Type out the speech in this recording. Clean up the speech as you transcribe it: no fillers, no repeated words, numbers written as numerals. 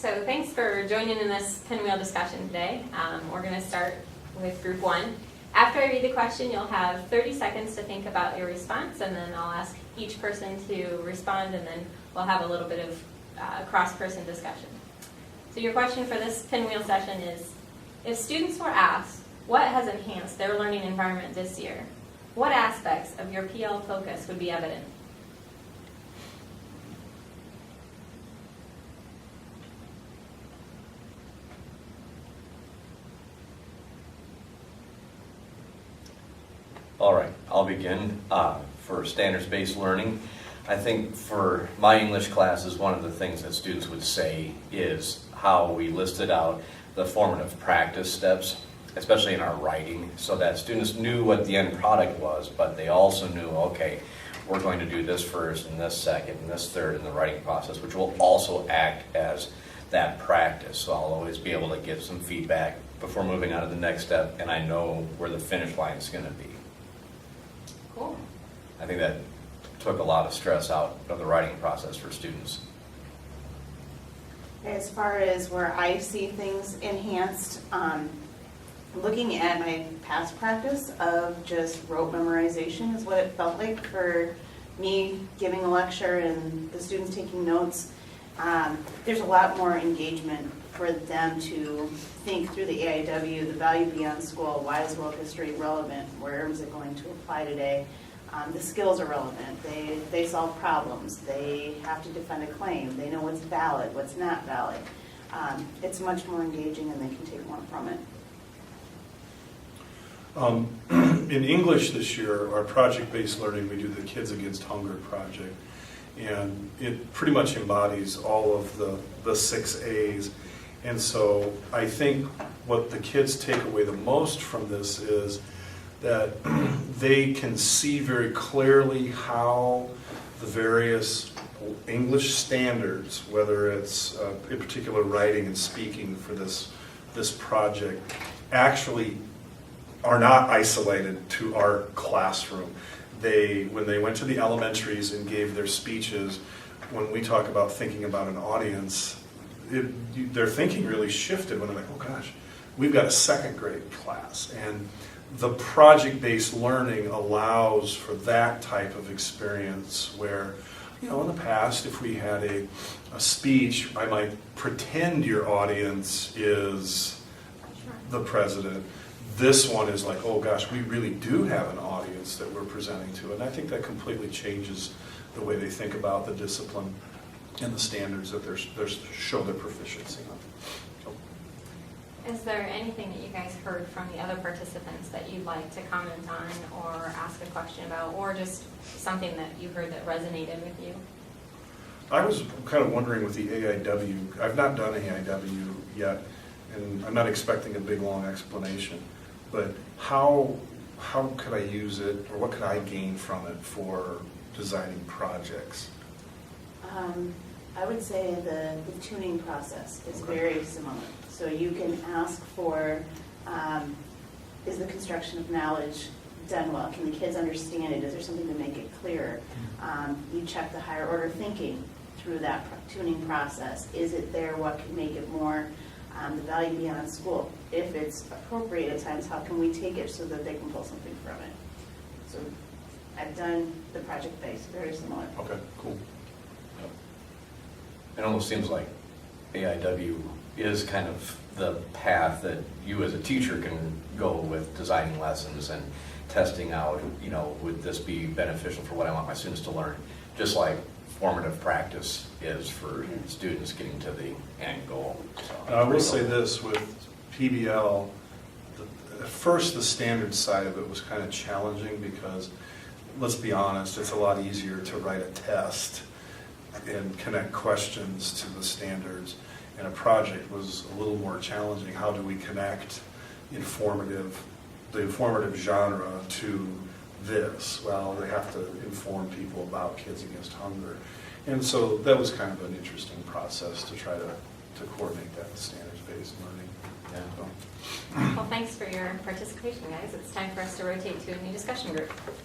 So thanks for joining in this pinwheel discussion today. We're going to start with group 1. After I read the question, you'll have 30 seconds to think about your response, and then I'll ask each person to respond, and then we'll have a little bit of cross-person discussion. So your question for this pinwheel session is, if students were asked what has enhanced their learning environment this year, what aspects of your PL focus would be evident? All right, I'll begin. For standards-based learning, I think for my English classes, one of the things that students would say is how we listed out the formative practice steps, especially in our writing, so that students knew what the end product was, but they also knew, okay, we're going to do this first and this second and this third in the writing process, which will also act as that practice. So I'll always be able to give some feedback before moving on to the next step, and I know where the finish line is going to be. Cool. I think that took a lot of stress out of the writing process for students. As far as where I see things enhanced, looking at my past practice of just rote memorization is what it felt like for me giving a lecture and the students taking notes. There's a lot more engagement for them to think through the AIW, the value beyond school, why is world history relevant, where is it going to apply today. The skills are relevant. They solve problems. They have to defend a claim. They know what's valid, what's not valid. It's much more engaging and they can take more from it. In English this year, our project-based learning, we do the Kids Against Hunger project, and it pretty much embodies all of the 6 A's. And so I think what the kids take away the most from this is that they can see very clearly how the various English standards, whether it's in particular writing and speaking for this project, actually are not isolated to our classroom. When they went to the elementaries and gave their speeches, when we talk about thinking about an audience, their thinking really shifted when they're like, oh gosh, we've got a 2nd grade class. And the project-based learning allows for that type of experience where, in the past, if we had a speech, I might pretend your audience is the president. This one is like, oh gosh, we really do have an audience that we're presenting to. And I think that completely changes the way they think about the discipline and the standards that they show their proficiency on. Is there anything that you guys heard from the other participants that you'd like to comment on or ask a question about, or just something that you heard that resonated with you? I was kind of wondering with the AIW, I've not done AIW yet, and I'm not expecting a big long explanation, but how could I use it, or what could I gain from it for designing projects? I would say the tuning process is very similar. So you can ask for, is the construction of knowledge done well? Can the kids understand it? Is there something to make it clearer? You check the higher order thinking through that tuning process. Is it there? What can make it more the value beyond school? If it's appropriate at times, how can we take it so that they can pull something from it? So I've done the project base, very similar. Okay, cool. It almost seems like AIW is kind of the path that you as a teacher can go with designing lessons and testing out, would this be beneficial for what I want my students to learn, just like formative practice is for students getting to the end goal. So I will say this, with PBL, at first the standard side of it was kind of challenging because, let's be honest, it's a lot easier to write a test and connect questions to the standards. And a project was a little more challenging. How do we connect the informative genre to this? Well, they have to inform people about Kids Against Hunger. And so that was kind of an interesting process to try to coordinate that with standards-based learning. Yeah. Well, thanks for your participation, guys. It's time for us to rotate to a new discussion group.